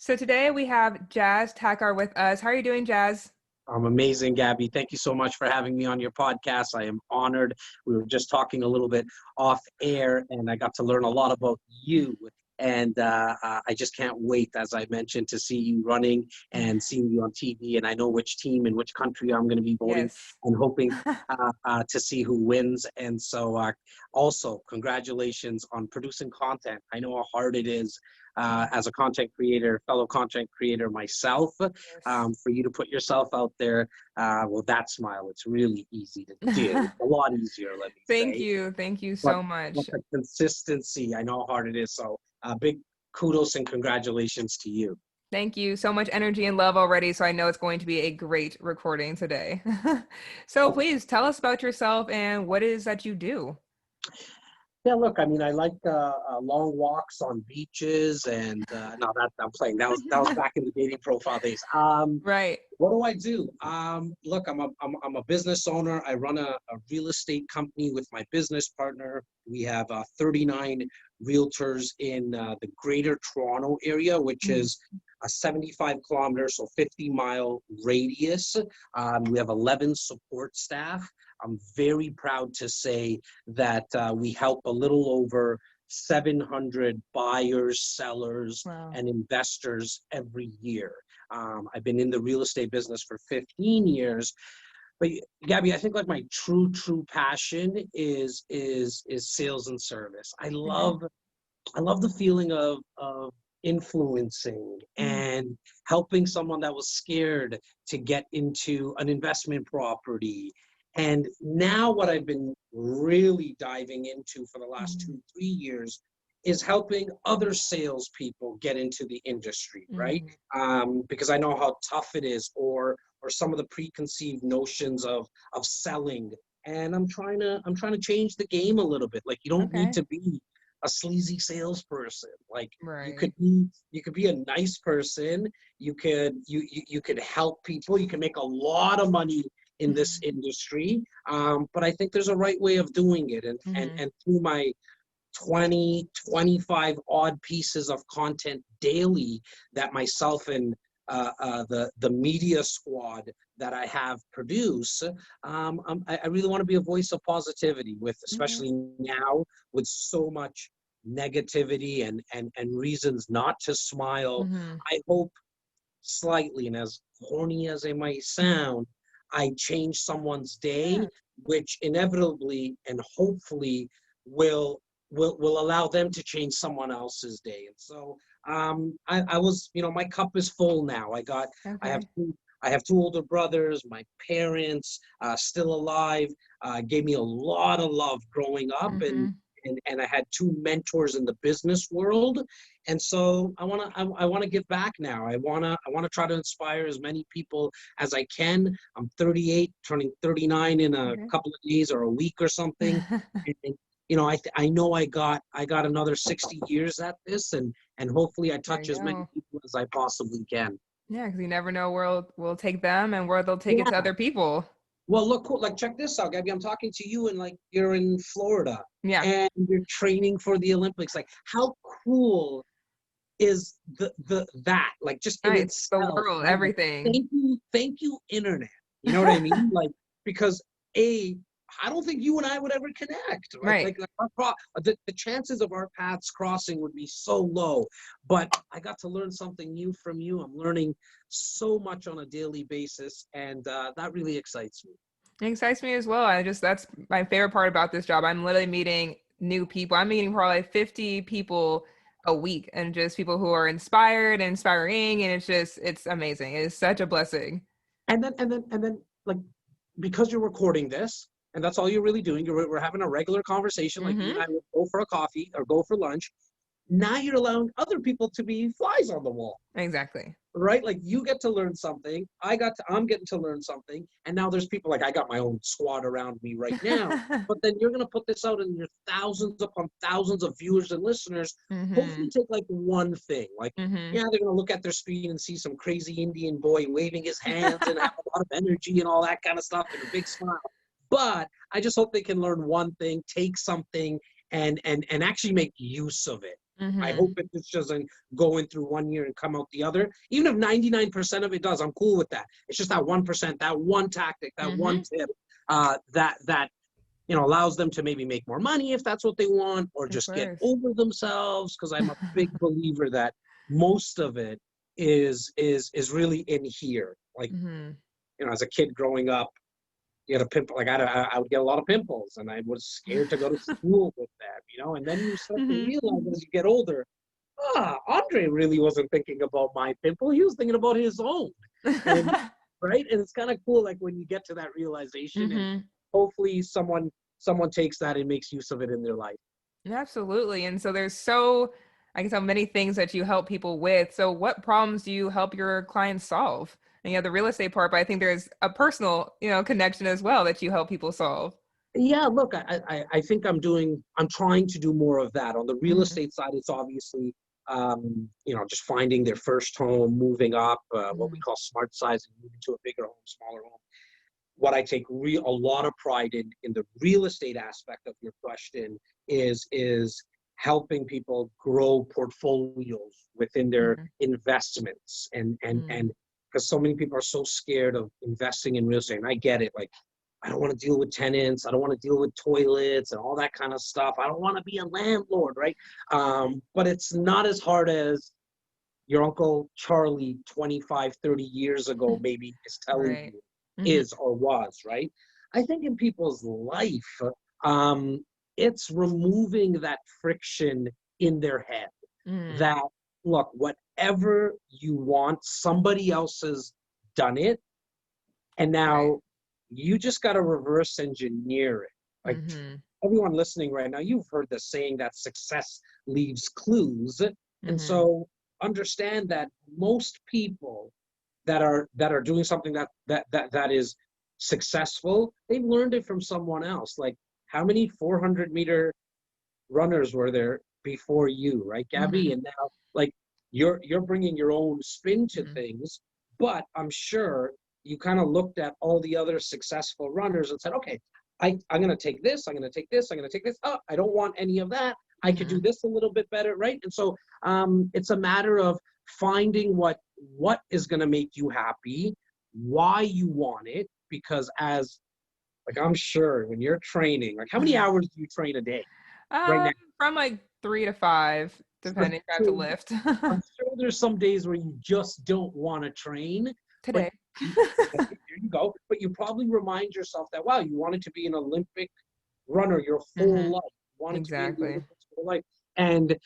So today we have Jazz Takhar with us. How are you doing, Jazz? I'm amazing, Gabby. Thank you so much for having me on your podcast. I am honored. We were just talking a little bit off air, and I got to learn a lot about you. And I just can't wait, as I mentioned, to see you running and seeing you on TV. And I know which team and which country I'm going to be voting Yes. and hoping to see who wins. And so also, congratulations on producing content. I know how hard it is as a content creator, fellow content creator myself, Yes. for you to put yourself out there. Well, that smile, it's really easy to do. A lot easier, let me Thank say. you. Thank you But, so but much. the consistency, I know how hard it is. So big kudos and congratulations to you. Thank you. So much energy and love already. So I know it's going to be a great recording today. So please tell us about yourself and what it is that you do. Yeah, look, I mean, I like long walks on beaches, and no, that I'm playing. That was back in the dating profile days. Right. What do I do? Look, I'm a business owner. I run a real estate company with my business partner. We have 39 realtors in the Greater Toronto area, which Mhm. is a 75 kilometer, so 50-mile radius. We have 11 support staff. I'm very proud to say that we help a little over 700 buyers, sellers, Wow. and investors every year. I've been in the real estate business for 15 years, but Gabby, I think like my true passion is sales and service. Hmm. I love the feeling of influencing Mm. and helping someone that was scared to get into an investment property. And now what I've been really diving into for the last Mhm. 2, 3 years is helping other salespeople get into the industry, right? Mhm. Because I know how tough it is, or some of the preconceived notions of selling. And I'm trying to change the game a little bit. Like, you don't need Okay. to be a sleazy salesperson. Like, Right. you could be a nice person. You could help people. You can make a lot of money in this industry. But I think there's a right way of doing it. And and Hmm. and through my 25 odd pieces of content daily that myself and the media squad that I have produce, I really want to be a voice of positivity with, Okay. especially now with so much negativity and reasons not to smile. Hmm. I hope slightly, and as corny as it might sound, I change someone's day, Yeah. which inevitably and hopefully will allow them to change someone else's day. And so I was, my cup is full now. I have Okay. two, I have two older brothers. My parents still alive, gave me a lot of love growing up, and Hmm. and I had two mentors in the business world, and so I want to give back now. I want to try to inspire as many people as I can. I'm 38, turning 39 in a Okay. couple of days or a week or something. And, I know I got another 60 years at this, and hopefully I There touch you as many go. people as I possibly can. Yeah, because you never know where we'll take them and where they'll take it to Yeah. other people. Well, look, cool. Like, check this out, Gabby. I'm talking to you, and like you're in Florida, Yeah. and you're training for the Olympics. Like, how cool is the that, like, just in Right. The itself, world, right? Like, everything. thank you, internet. You know what I mean? Like, because I don't think you and I would ever connect. Right. Like the chances of our paths crossing would be so low. But I got to learn something new from you. I'm learning so much on a daily basis, and that really excites me. It excites me as well. That's my favorite part about this job. I'm literally meeting new people. I'm meeting probably 50 people a week and just people who are inspired and inspiring. And it's amazing. It's such a blessing. And then, like, because you're recording this, and that's all you're really doing, we're having a regular conversation like you and Hmm. I would go for a coffee or go for lunch. Now you're allowing other people to be flies on the wall, Exactly. right? Like, you get to learn something. I'm getting to learn something. And now there's people, like, I got my own squad around me right now. But then you're going to put this out, and your thousands upon thousands of viewers and listeners hopefully Hmm. take like one thing. Like, Hmm. yeah, they're going to look at their screen and see some crazy Indian boy waving his hands and have a lot of energy and all that kind of stuff and a big smile. But I just hope they can learn one thing, take something, and actually make use of it. I hope it just doesn't go in through one year and come out the other. Even if 99% of it does, I'm cool with that. It's just that 1%, that one tactic, that one tip, that allows them to maybe make more money if that's what they want, or just get over themselves. Because I'm a big believer that most of it is really in here. Like, as a kid growing up, you had a pimple. Like I would get a lot of pimples, and I was scared to go to school with them. And then you start to realize as you get older, Andre really wasn't thinking about my pimple. He was thinking about his own. And, right? And it's kind of cool, like when you get to that realization, and hopefully someone takes that and makes use of it in their life. Absolutely. And so there's I guess, so many things that you help people with. So what problems do you help your clients solve? And you have the real estate part, but I think there's a personal, connection as well that you help people solve. Yeah, look, I think I'm trying to do more of that. On the real estate side, it's obviously, just finding their first home, moving up, what we call smart sizing, moving to a bigger home, smaller home. What I take a lot of pride in the real estate aspect of your question is helping people grow portfolios within their investments, and because so many people are so scared of investing in real estate, and I get it. Like, I don't want to deal with tenants, I don't want to deal with toilets and all that kind of stuff. I don't want to be a landlord, right? But it's not as hard as your Uncle Charlie 25, 30 years ago maybe is telling you is or was, right? I think in people's life, it's removing that friction in their head that, look, whatever you want, somebody else has done it, and now you just got to reverse engineer it. Like, everyone listening right now, you've heard the saying that success leaves clues. And so understand that most people that are doing something that is successful, they've learned it from someone else. Like, how many 400-meter runners were there before you, right, Gabby? And now, like, you're bringing your own spin to things, but I'm sure you kind of looked at all the other successful runners and said, okay, I'm going to take this, I'm going to take this, I'm going to take this. Oh, I don't want any of that. I could do this a little bit better, right? And so it's a matter of finding what is going to make you happy, why you want it, because like, I'm sure when you're training, like, how many hours do you train a day right now? From like 3 to 5, depending if I have to lift. I'm sure there's some days where you just don't want to train. Today. There you go. But you probably remind yourself that, wow, you wanted to be an Olympic runner your whole life. You wanted to be in the Olympics your whole life. And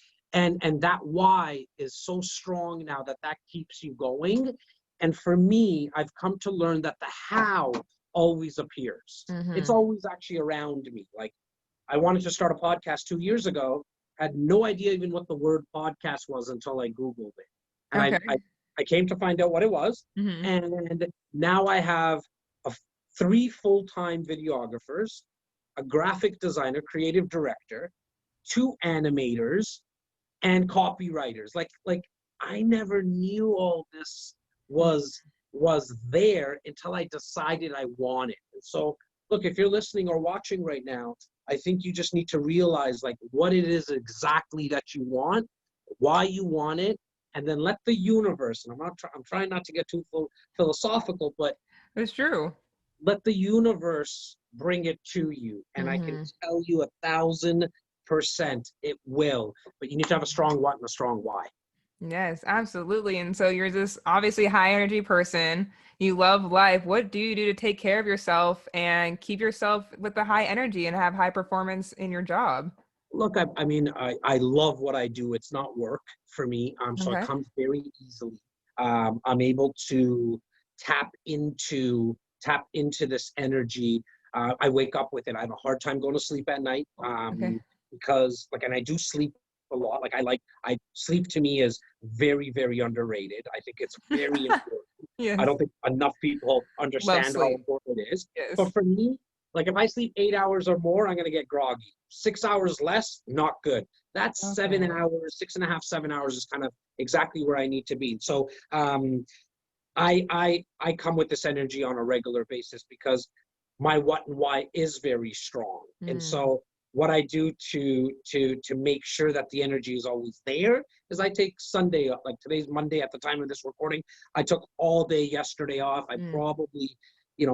that why is so strong now that keeps you going. And for me, I've come to learn that the how always appears. It's always actually around me. Like, I wanted to start a podcast 2 years ago, had no idea even what the word podcast was until I Googled it. And I came to find out what it was. And now I have 3 full-time videographers, a graphic designer, creative director, 2 animators, and copywriters. Like I never knew all this was there until I decided I wanted. And so, look, if you're listening or watching right now, I think you just need to realize, like, what it is exactly that you want, why you want it, and then let the universe, and I'm trying not to get too philosophical, but it's true. Let the universe bring it to you. And I can tell you 1,000% it will, but you need to have a strong what and a strong why. Yes, absolutely. And so you're this obviously high energy person. You love life. What do you do to take care of yourself and keep yourself with the high energy and have high performance in your job? Look, I love what I do. It's not work for me. So it comes very easily. I'm able to tap into this energy. I wake up with it. I have a hard time going to sleep at night because, like, and I do sleep a lot. I sleep, to me, is very, very underrated. I think it's very important. Yes. I don't think enough people understand how important it is. Yes. But for me, like, if I sleep 8 hours or more, I'm going to get groggy. 6 hours less, not good. That's 7 hours, 6.5, 7 hours is kind of exactly where I need to be. So I come with this energy on a regular basis because my what and why is very strong. And so what I do to make sure that the energy is always there is I take Sunday, like today's Monday at the time of this recording. I took all day yesterday off. I probably,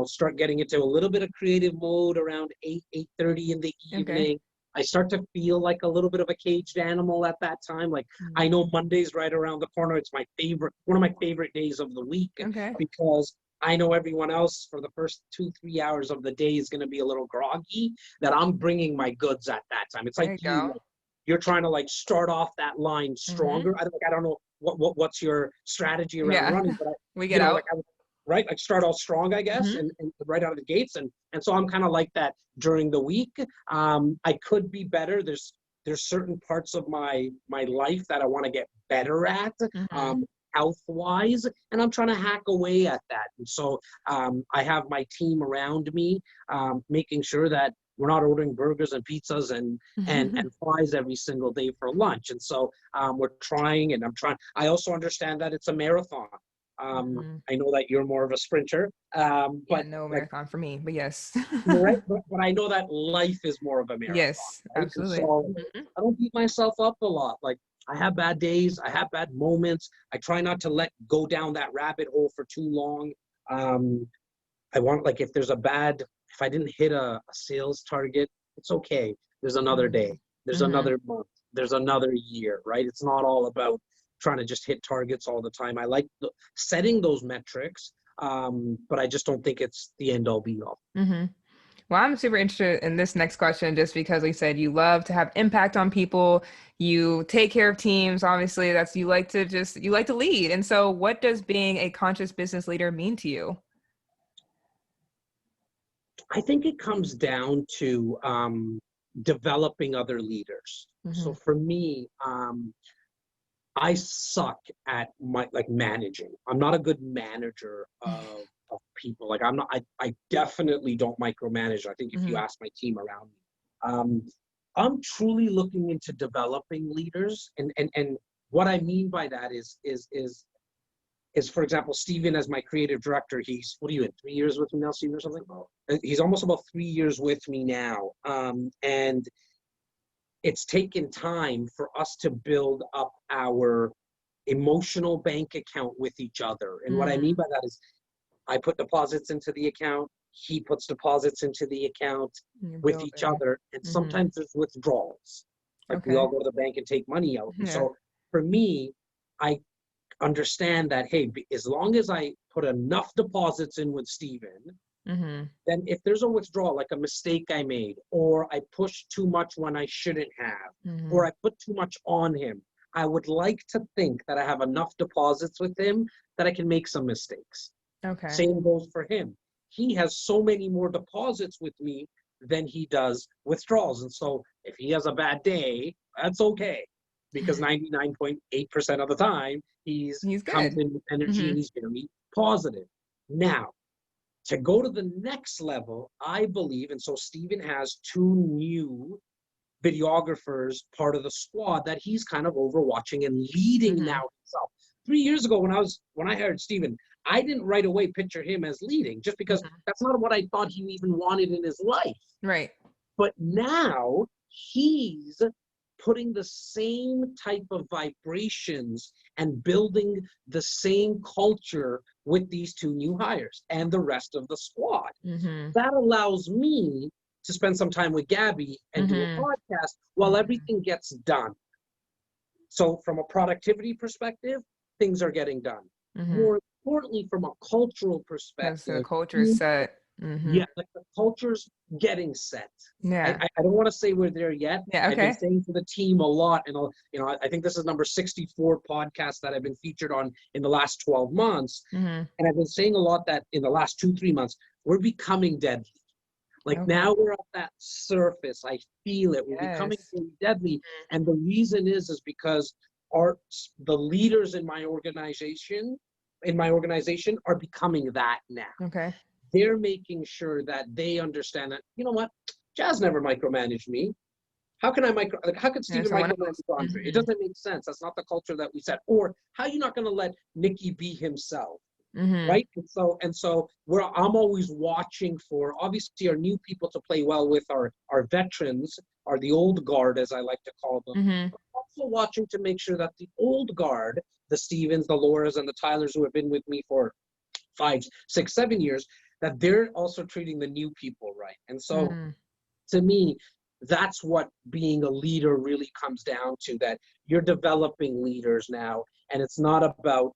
start getting into a little bit of creative mode around 8:30 in the evening. Okay. I start to feel like a little bit of a caged animal at that time. Like I know Monday's right around the corner. It's one of my favorite days of the week, Okay. because I know everyone else for the first 2-3 hours of the day is going to be a little groggy, that I'm bringing my goods at that time. It's There like you go. you're trying to like start off that line stronger. I don't know what's your strategy around Yeah. running, but We get out. right, like start off strong, I guess, and right out of the gates. And so I'm kind of like that during the week. I could be better. There's certain parts of my life that I want to get better at. Health-wise, and I'm trying to hack away at that. And so I have my team around me, making sure that we're not ordering burgers and pizzas and fries every single day for lunch. And so we're trying, and I'm trying. I also understand that it's a marathon. I know that you're more of a sprinter, but no marathon for me, but yes. right. But I know that life is more of a marathon. Yes, right? absolutely. So I don't beat myself up a lot. Like I have bad days, I have bad moments. I try not to go down that rabbit hole for too long. I want, like, if I didn't hit a sales target, it's okay. There's another day. There's another month. There's another year, right? It's not all about trying to just hit targets all the time. I like setting those metrics, but I just don't think it's the end all be all. Well, I'm super interested in this next question just because we said you love to have impact on people. You take care of teams. Obviously, you like to lead. And so what does being a conscious business leader mean to you? I think it comes down to developing other leaders. So for me, I suck at managing. I'm not a good manager of people. Like I definitely don't micromanage. I think if you ask my team around me, I'm truly looking into developing leaders. And what I mean by that is for example, Steven as my creative director, he's, what are you in, 3 years with me now, Steven, or something? He's almost about 3 years with me now. And it's taken time for us to build up our emotional bank account with each other. And what I mean by that is I put deposits into the account, he puts deposits into the account with each other. And sometimes there's withdrawals. Like we all go to the bank and take money out. And so for me, I understand that, hey, as long as I put enough deposits in with Steven, then if there's a withdrawal, like a mistake I made, or I pushed too much when I shouldn't have, or I put too much on him, I would like to think that I have enough deposits with him that I can make some mistakes. Okay. Same goes for him. He has so many more deposits with me than he does withdrawals. And so if he has a bad day, that's okay. Because 99.8% of the time, he's comes in with energy and he's going to be positive. Now, to go to the next level, I believe, and so Steven has 2 new videographers, part of the squad, that he's kind of overwatching and leading now himself. 3 years ago, when I hired Steven, I didn't right away picture him as leading, just because that's not what I thought he even wanted in his life. Right. But now he's putting the same type of vibrations and building the same culture with these 2 new hires and the rest of the squad. That allows me to spend some time with Gabby and do a podcast while everything gets done. So from a productivity perspective, things are getting done. More importantly, from a cultural perspective, the culture is set. Yeah, like the culture's getting set. Yeah. I don't want to say we're there yet. Yeah, okay. I've been saying to the team a lot, and I think this is number 64 podcast that I've been featured on in the last 12 months. And I've been saying a lot that in the last 2-3 months, we're becoming deadly. Like now we're at that surface. I feel it. We're becoming really deadly. And the reason is because the leaders in my organization are becoming that now. Okay. They're making sure that they understand that, you know what, Jazz never micromanaged me. How can Steven micromanage Andre? It doesn't make sense. That's not the culture that we set. Or how are you not going to let Nikki be himself? Mm-hmm. right? And so I'm always watching for obviously our new people to play well with our veterans, or the old guard, as I like to call them. Mm-hmm. But also watching to make sure that the old guard, the Stevens, the Lauras, and the Tylers who have been with me for 5, 6, 7 years, that they're also treating the new people right. And so Mm-hmm. to me, that's what being a leader really comes down to, that you're developing leaders now, and it's not about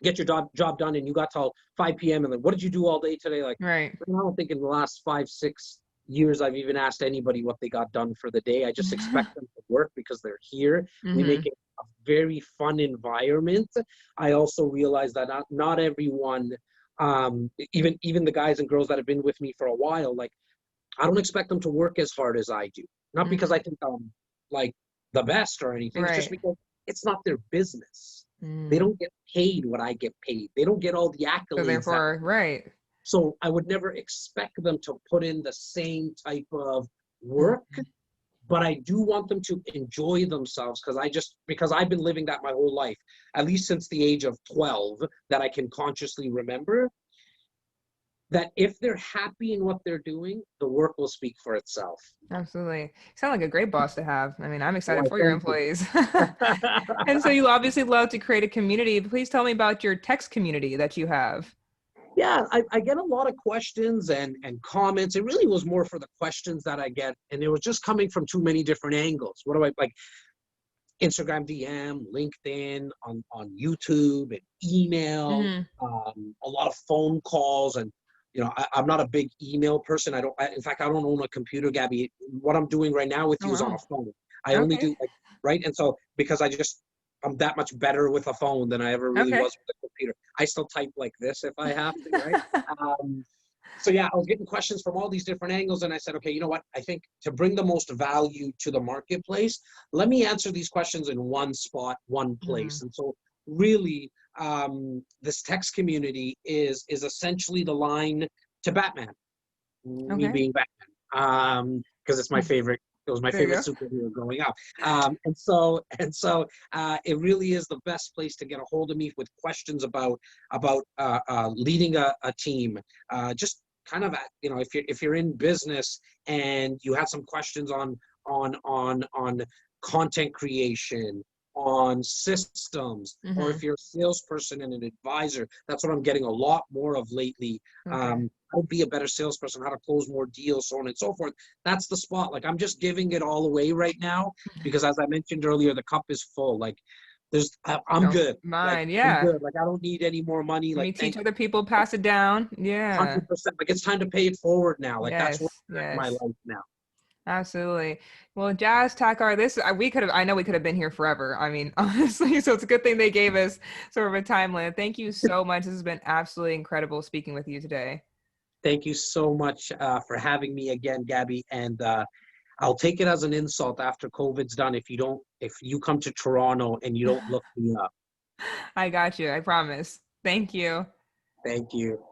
get your job done and you got till 5 p.m. and then what did you do all day today? Like, Right. I don't think in the last 5, 6 years I've even asked anybody what they got done for the day. I just expect them to work because they're here. We Mm-hmm. make it a very fun environment. I also realize that not everyone, even the guys and girls that have been with me for a while, like, I don't expect them to work as hard as I do. Not because I Mm-hmm. think I'm like the best or anything. It's just Right. because it's not their business. They Mm. don't get paid what I get paid. They don't get all the So accolades that. therefore, right. So I would never expect them to put in the same type of work, Mm-hmm. but I do want them to enjoy themselves, because I've been living that my whole life, at least since the age of 12, that I can consciously remember, that if they're happy in what they're doing, the work will speak for itself. Absolutely. You sound like a great boss to have. I mean, I'm excited Why, for your thank you. employees. And so you obviously love to create a community. Please tell me about your text community that you have. Yeah, I get a lot of questions and comments. It really was more for the questions that I get, and it was just coming from too many different angles. What do I like? Instagram DM, LinkedIn, on YouTube, and email, Mm-hmm. a lot of phone calls. And I'm not a big email person. In fact, I don't own a computer, Gabby. What I'm doing right now with Oh, you is on a wow. phone. I only Okay. do, like, right. And so because I'm that much better with a phone than I ever really Okay. was with a computer. I still type like this if I have to, right? Um, so yeah, I was getting questions from all these different angles, and I said, okay, you know what? I think to bring the most value to the marketplace, let me answer these questions in one spot, one Mm-hmm. place. And so really, this text community is essentially the line to Batman, me Okay. being Batman, because it's my favorite. It was my There favorite you superhero growing up, and so it really is the best place to get a hold of me with questions about leading a team. Just kind of, if you're in business and you have some questions on content creation, on systems, go. or if Mm-hmm. you're a salesperson and an advisor. That's what I'm getting a lot more of lately. Okay. How to be a better salesperson, how to close more deals, so on and so forth. That's the spot. Like, I'm just giving it all away right now because, as I mentioned earlier, the cup is full. Like, I'm Don't good. Like, mind. I'm Yeah. good. Like, I don't need any more money. When Like, you teach thank other people, pass it down. Yeah. 100%. Like, it's time to pay it forward now. Like, that's where Yes. I'm at in my Yes. life now. Absolutely. Well, Jazz, Takhar, I know we could have been here forever. I mean, honestly, so it's a good thing they gave us sort of a time limit. Thank you so much. This has been absolutely incredible speaking with you today. Thank you so much for having me again, Gabby. And I'll take it as an insult after COVID's done if you come to Toronto and you don't look me up. I got you. I promise. Thank you. Thank you.